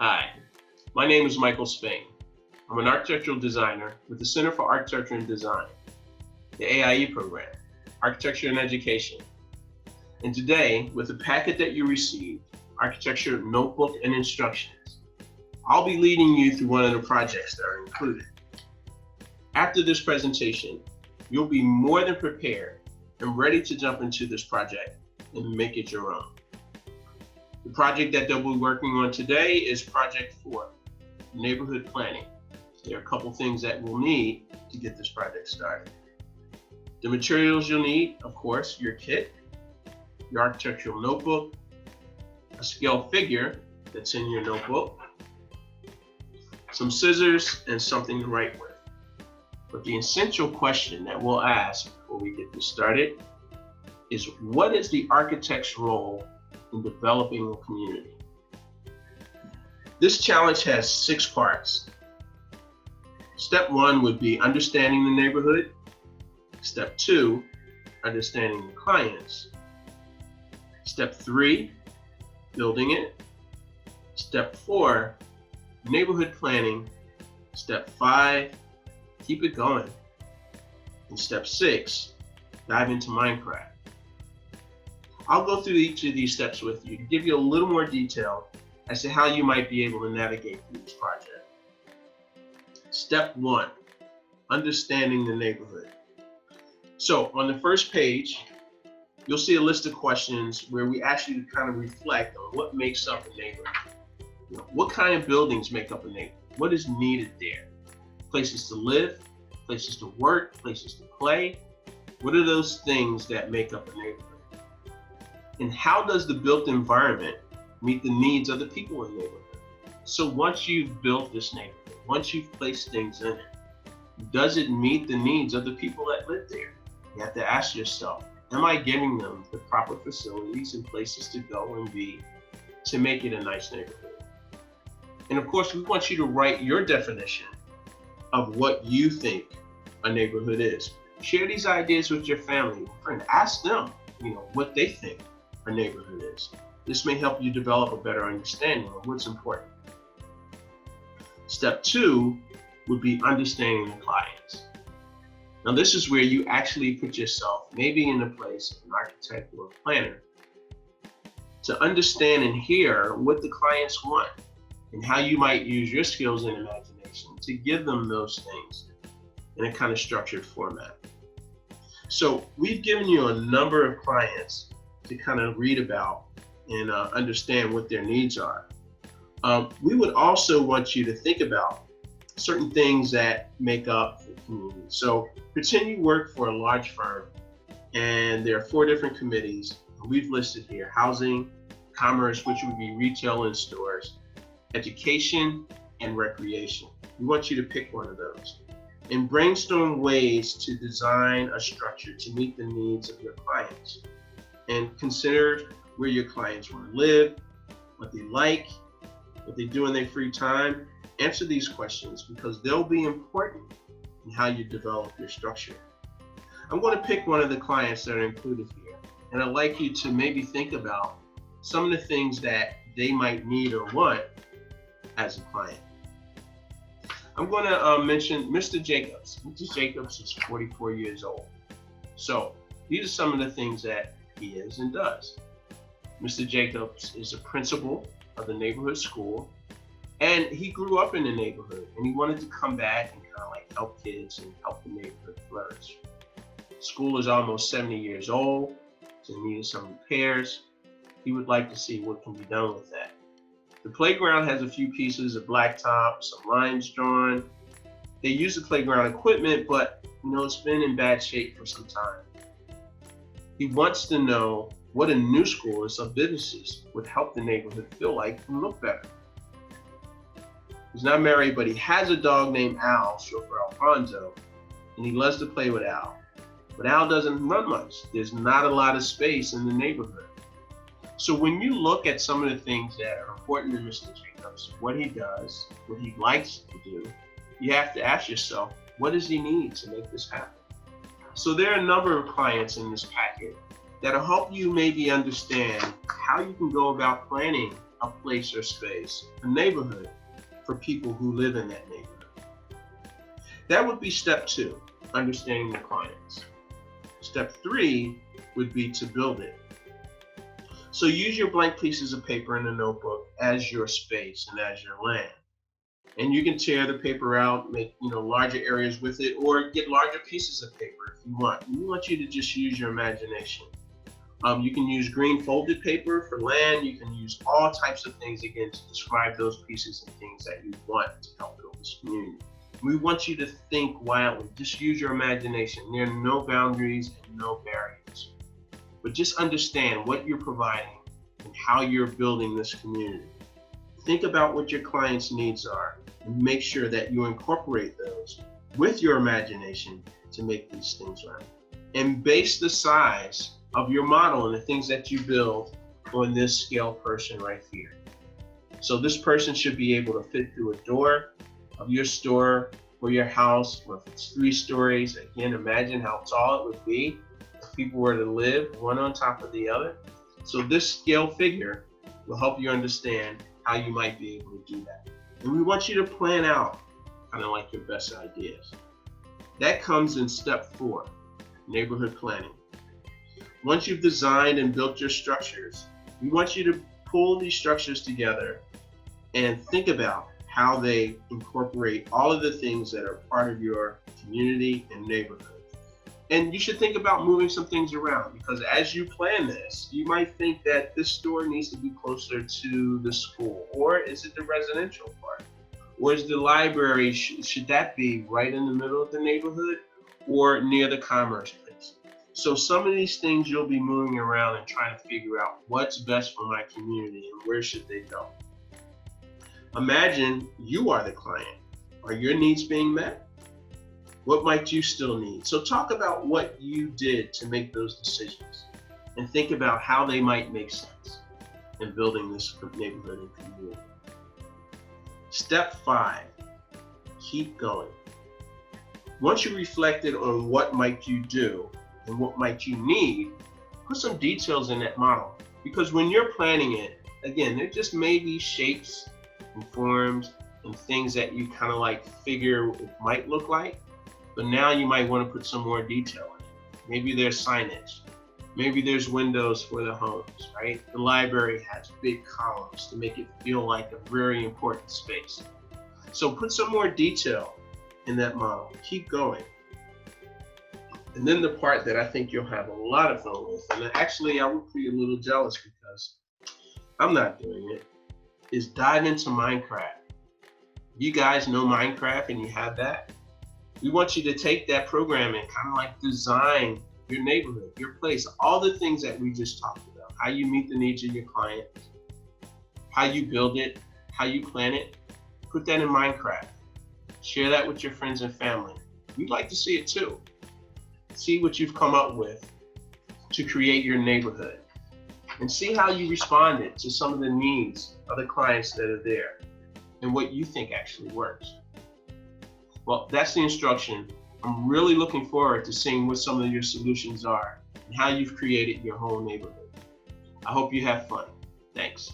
Hi, my name is Michael Spain. I'm an architectural designer with the Center for Architecture and Design, the AIE program, Architecture and Education. And today, with the packet that you received, Architecture Notebook and Instructions, I'll be leading you through one of the projects that are included. After this presentation, you'll be more than prepared and ready to jump into this project and make it your own. The project that they'll be working on today is Project 4, Neighborhood Planning. There are a couple things that we'll need to get this project started. The materials you'll need, of course, your kit, your architectural notebook, a scale figure that's in your notebook, some scissors, and something to write with. But the essential question that we'll ask before we get this started is, what is the architect's role in developing a community? This challenge has 6 parts. Step 1 would be understanding the neighborhood. Step 2, understanding the clients. Step 3, building it. Step 4, neighborhood planning. Step 5, keep it going. And step 6, dive into Minecraft. I'll go through each of these steps with you to give you a little more detail as to how you might be able to navigate through this project. Step 1, understanding the neighborhood. So on the first page, you'll see a list of questions where we ask you to kind of reflect on what makes up a neighborhood. What kind of buildings make up a neighborhood? What is needed there? Places to live, places to work, places to play. What are those things that make up a neighborhood? And how does the built environment meet the needs of the people in the neighborhood? So once you've built this neighborhood, once you've placed things in it, does it meet the needs of the people that live there? You have to ask yourself, am I giving them the proper facilities and places to go and be to make it a nice neighborhood? And of course, we want you to write your definition of what you think a neighborhood is. Share these ideas with your family and friends. Ask them, what they think a neighborhood is. This may help you develop a better understanding of what's important. Step 2 would be understanding the clients. Now, this is where you actually put yourself maybe in the place of an architect or a planner to understand and hear what the clients want and how you might use your skills and imagination to give them those things in a kind of structured format. So we've given you a number of clients to kind of read about and understand what their needs are. We would also want you to think about certain things that make up the community. So pretend you work for a large firm and there are 4 different committees. We've listed here: housing, commerce, which would be retail and stores, education, and recreation. We want you to pick one of those and brainstorm ways to design a structure to meet the needs of your clients. And consider where your clients want to live, what they like, what they do in their free time. Answer these questions because they'll be important in how you develop your structure. I'm going to pick one of the clients that are included here, and I'd like you to maybe think about some of the things that they might need or want as a client. I'm going to mention Mr. Jacobs. Mr. Jacobs is 44 years old. So these are some of the things that he is and does. Mr. Jacobs is a principal of the neighborhood school, and he grew up in the neighborhood, and he wanted to come back and kind of help kids and help the neighborhood flourish. School is almost 70 years old, so he needed some repairs. He would like to see what can be done with that. The playground has a few pieces of blacktop, some lines drawn. They use the playground equipment, but it's been in bad shape for some time. He wants to know what a new school or some businesses would help the neighborhood feel like and look better. He's not married, but he has a dog named Al, short for Alfonso, and he loves to play with Al. But Al doesn't run much. There's not a lot of space in the neighborhood. So when you look at some of the things that are important to Mr. Jacobs, what he does, what he likes to do, you have to ask yourself, what does he need to make this happen? So there are a number of clients in this packet that'll help you maybe understand how you can go about planning a place or space, a neighborhood, for people who live in that neighborhood. That would be step 2, understanding the clients. Step 3 would be to build it. So use your blank pieces of paper in a notebook as your space and as your land. And you can tear the paper out, make larger areas with it, or get larger pieces of paper if you want. We want you to just use your imagination. You can use green folded paper for land. You can use all types of things, again, to describe those pieces and things that you want to help build this community. We want you to think wildly. Just use your imagination. There are no boundaries and no barriers. But just understand what you're providing and how you're building this community. Think about what your clients' needs are and make sure that you incorporate those with your imagination to make these things right. And base the size of your model and the things that you build on this scale person right here. So this person should be able to fit through a door of your store or your house, or if it's 3 stories, again, imagine how tall it would be if people were to live one on top of the other. So this scale figure will help you understand how you might be able to do that. And we want you to plan out kind of like your best ideas. That comes in step 4, neighborhood planning. Once you've designed and built your structures, we want you to pull these structures together and think about how they incorporate all of the things that are part of your community and neighborhood. And you should think about moving some things around, because as you plan this, you might think that this store needs to be closer to the school, or is it the residential part? Or is the library, should that be right in the middle of the neighborhood or near the commerce place? So some of these things you'll be moving around and trying to figure out what's best for my community and where should they go. Imagine you are the client. Are your needs being met? What might you still need? So talk about what you did to make those decisions and think about how they might make sense in building this neighborhood and community. Step 5, keep going. Once you reflected on what might you do and what might you need, put some details in that model. Because when you're planning it, again, there just may be shapes and forms and things that you kind of like figure it might look like, but now you might want to put some more detail in it. Maybe there's signage. Maybe there's windows for the homes, right? The library has big columns to make it feel like a very important space. So put some more detail in that model. Keep going. And then the part that I think you'll have a lot of fun with, and actually I would be a little jealous because I'm not doing it, is dive into Minecraft. You guys know Minecraft and you have that. We want you to take that program and kind of like design your neighborhood, your place, all the things that we just talked about, how you meet the needs of your client, how you build it, how you plan it. Put that in Minecraft. Share that with your friends and family. We'd like to see it too. See what you've come up with to create your neighborhood and see how you responded to some of the needs of the clients that are there and what you think actually works. Well, that's the instruction. I'm really looking forward to seeing what some of your solutions are and how you've created your whole neighborhood. I hope you have fun. Thanks.